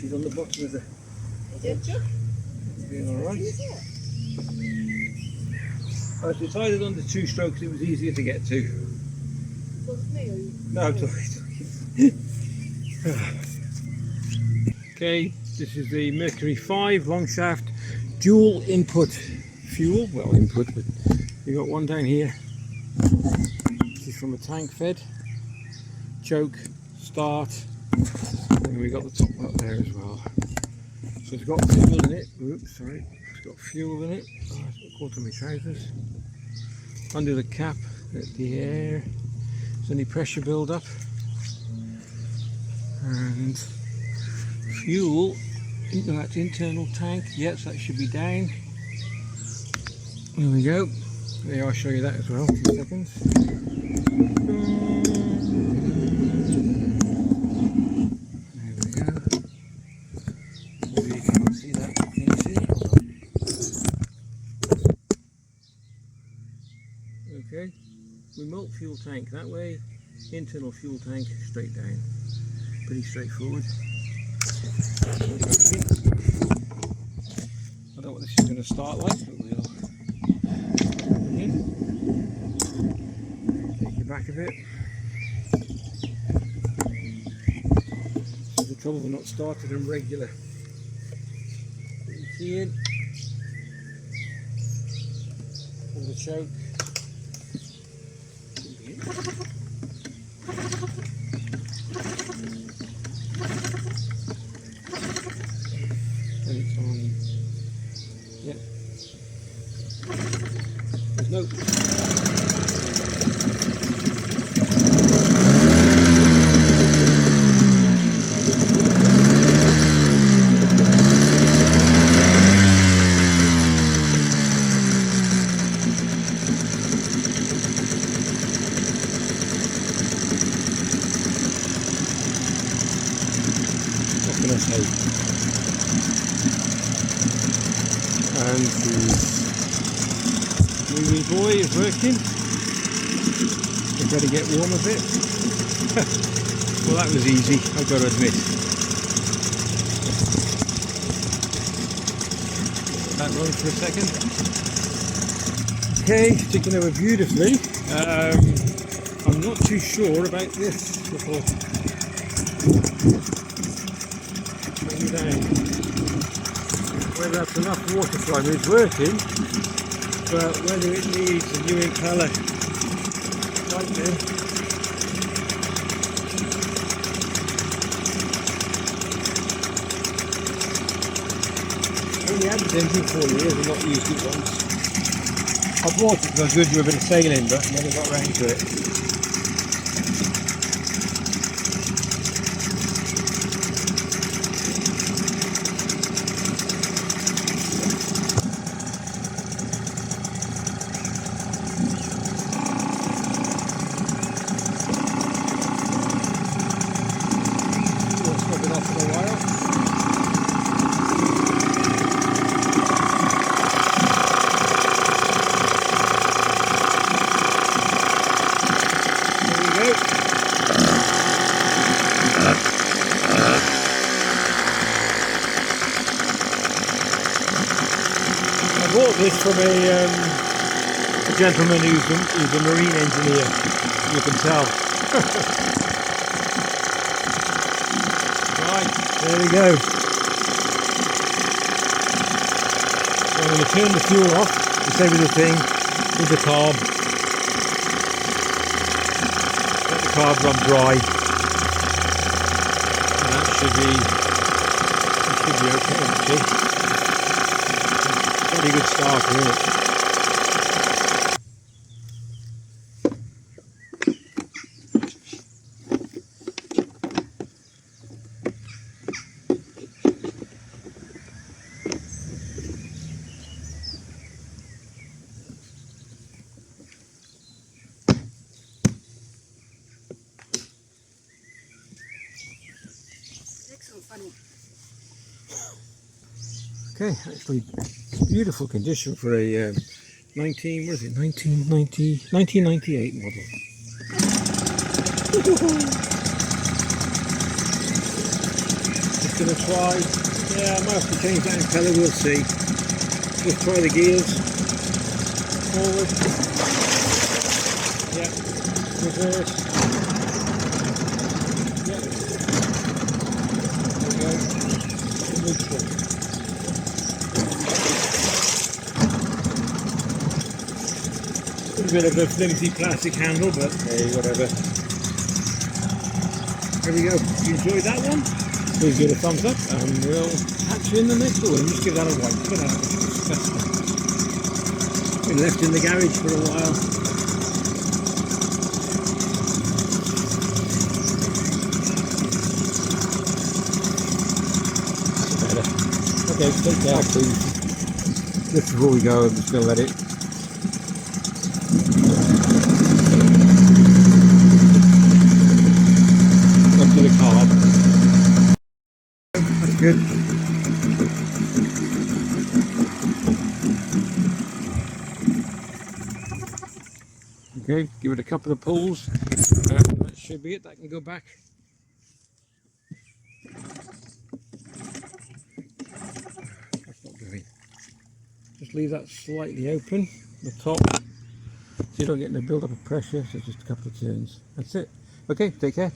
She's on the bottom of the... Did you? Doing alright. I decided on the 2 strokes it was easier to get to. Was it me or you? No, it's okay, this is the Murcury 5 long shaft dual input fuel. Well, input, but you got one down here. This is from a tank fed. Choke, start, and we got the top up there as well. So it's got fuel in it. Oops, sorry. It's got fuel in it. Oh, it's got caught on my trousers. Under the cap, at the air. There's any pressure build up. And fuel into that internal tank. Yes, that should be down. There we go. There, I'll show you that as well. 2 seconds. There we go. Maybe you can't see that. Can you see it? Okay. Remote fuel tank that way. Internal fuel tank straight down. Pretty straightforward. I don't know what this is going to start like, but we'll take it back a bit. This is the trouble with not starting them regular. Put the key in. Pull the choke. And it's on. Yep. There's no. What can I say? And the moving boy is working. We've got to get warm a bit. Well, that was easy, I've got to admit. Let that run for a second. Okay, ticking over beautifully. I'm not too sure about this before. Bring it down. Whether that's enough water flow is working, but whether it needs a new impeller right there. I only had this engine 4 years and not used it once. I bought it because I was going to do a bit of sailing, but never got round to it. I bought this from a gentleman who's a marine engineer, you can tell. Right, there we go. So I'm going to turn the fuel off, disable the thing, with the carb. Let the carb run dry. And that should be okay actually. Pretty good start, isn't it? Excellent, funny. Okay, actually beautiful condition for a 1998 model. going to try. Yeah, I might have to change that impeller, we'll see. Just try the gears. Forward. Yep. Reverse. Yep. There we go. Neutral. A bit of a flimsy plastic handle, but hey, whatever. There we go. If you enjoyed that one, please give it a thumbs up, and we'll catch you in the next one. Just give that a wipe. Look at that. Been left in the garage for a while. Better. Okay, take care, please. Just before we go, I'm just going to let it. To the carb. That's good. Okay, give it a couple of pulls. That should be it. That can go back. That's not going. Just leave that slightly open, the top, so you don't get the build up of pressure. So just a couple of turns. That's it. Okay, take care.